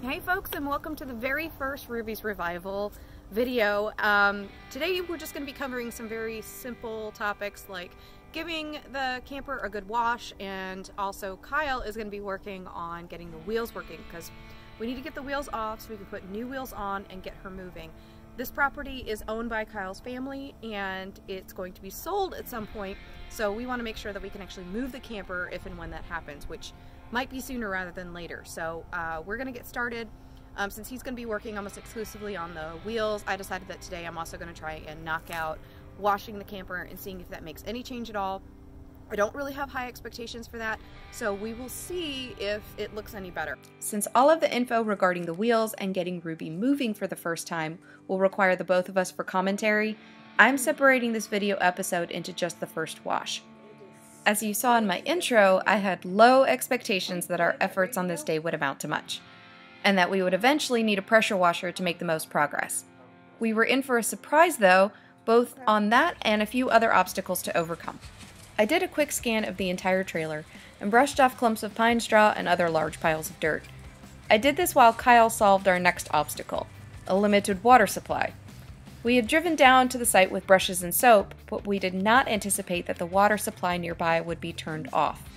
Hey folks, and welcome to the very first Ruby's Revival video. Today we're just going to be covering some very simple topics like giving the camper a good wash, and also Kyle is going to be working on getting the wheels working because we need to get the wheels off so we can put new wheels on and get her moving. This property is owned by Kyle's family and it's going to be sold at some point, so we want to make sure that we can actually move the camper if and when that happens, which might be sooner rather than later. So we're going to get started. Since he's going to be working almost exclusively on the wheels, I decided that today I'm also going to try and knock out washing the camper and seeing if that makes any change at all. I don't really have high expectations for that, so we will see if it looks any better. Since all of the info regarding the wheels and getting Ruby moving for the first time will require the both of us for commentary, I'm separating this video episode into just the first wash. As you saw in my intro, I had low expectations that our efforts on this day would amount to much, and that we would eventually need a pressure washer to make the most progress. We were in for a surprise though, both on that and a few other obstacles to overcome. I did a quick scan of the entire trailer and brushed off clumps of pine straw and other large piles of dirt. I did this while Kyle solved our next obstacle, a limited water supply. We had driven down to the site with brushes and soap, but we did not anticipate that the water supply nearby would be turned off.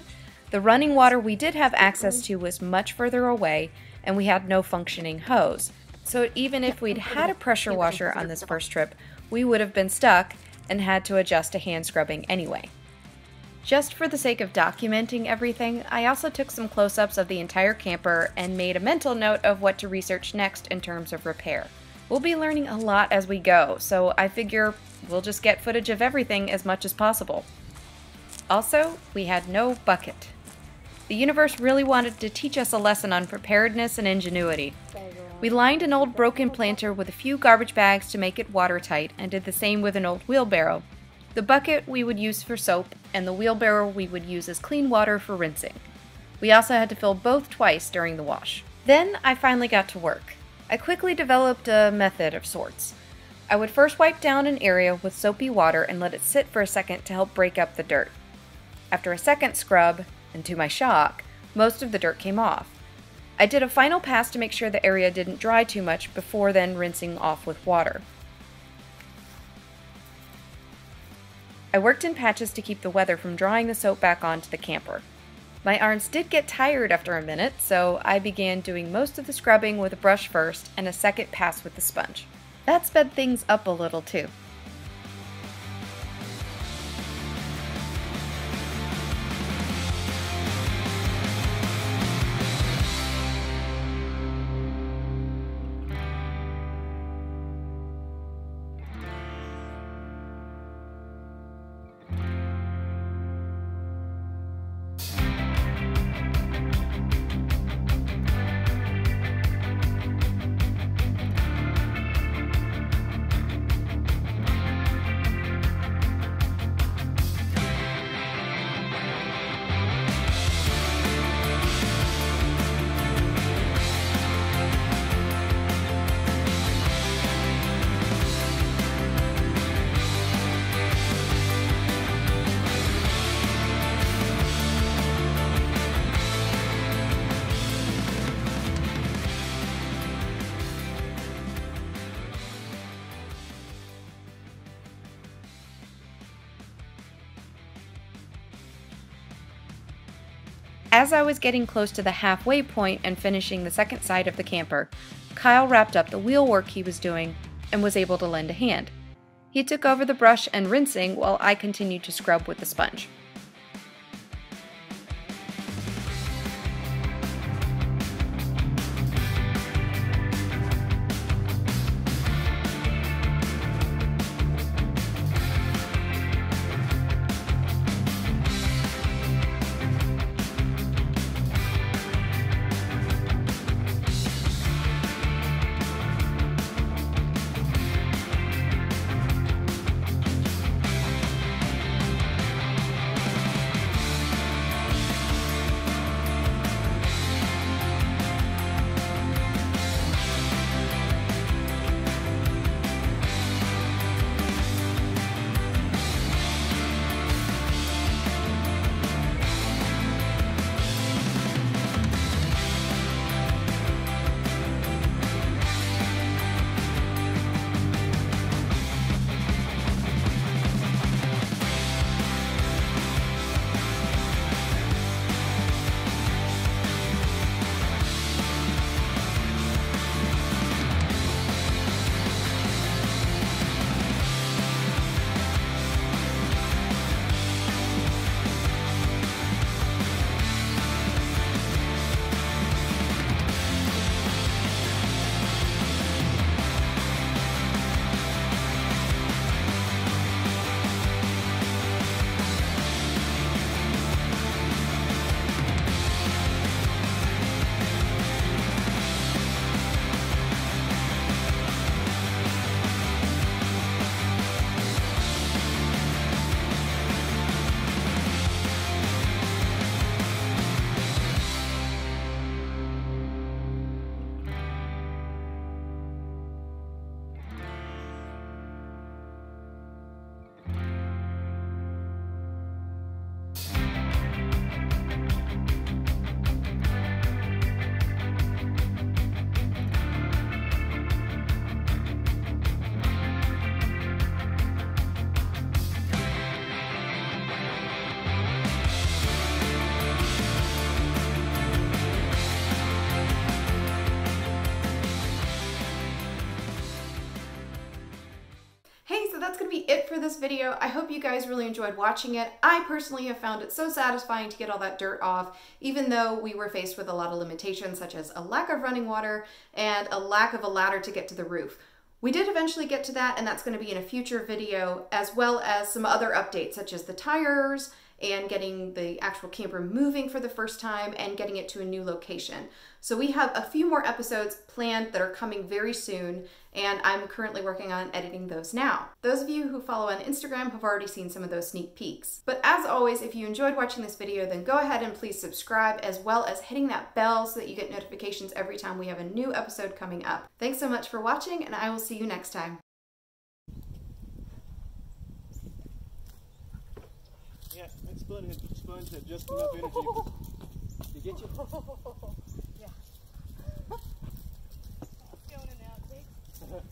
The running water we did have access to was much further away, and we had no functioning hose, so even if we'd had a pressure washer on this first trip, we would have been stuck and had to adjust to hand scrubbing anyway. Just for the sake of documenting everything, I also took some close-ups of the entire camper and made a mental note of what to research next in terms of repair. We'll be learning a lot as we go, so I figure we'll just get footage of everything as much as possible. Also, we had no bucket. The universe really wanted to teach us a lesson on preparedness and ingenuity. We lined an old broken planter with a few garbage bags to make it watertight and did the same with an old wheelbarrow. The bucket we would use for soap, and the wheelbarrow we would use as clean water for rinsing. We also had to fill both twice during the wash. Then I finally got to work. I quickly developed a method of sorts. I would first wipe down an area with soapy water and let it sit for a second to help break up the dirt. After a second scrub, and to my shock, most of the dirt came off. I did a final pass to make sure the area didn't dry too much before then rinsing off with water. I worked in patches to keep the weather from drawing the soap back onto the camper. My arms did get tired after a minute, so I began doing most of the scrubbing with a brush first and a second pass with the sponge. That sped things up a little too. As I was getting close to the halfway point and finishing the second side of the camper, Kyle wrapped up the wheel work he was doing and was able to lend a hand. He took over the brush and rinsing while I continued to scrub with the sponge. it for this video. I hope you guys really enjoyed watching it. I personally have found it so satisfying to get all that dirt off, even though we were faced with a lot of limitations, such as a lack of running water and a lack of a ladder to get to the roof. We did eventually get to that, and that's going to be in a future video, as well as some other updates, such as the tires and getting the actual camper moving for the first time and getting it to a new location. So we have a few more episodes planned that are coming very soon, and I'm currently working on editing those now. Those of you who follow on Instagram have already seen some of those sneak peeks. But as always, if you enjoyed watching this video, then go ahead and please subscribe, as well as hitting that bell so that you get notifications every time we have a new episode coming up. Thanks so much for watching, and I will see you next time. Yeah, that sponge had just enough energy to get you. Yeah. Going in and out,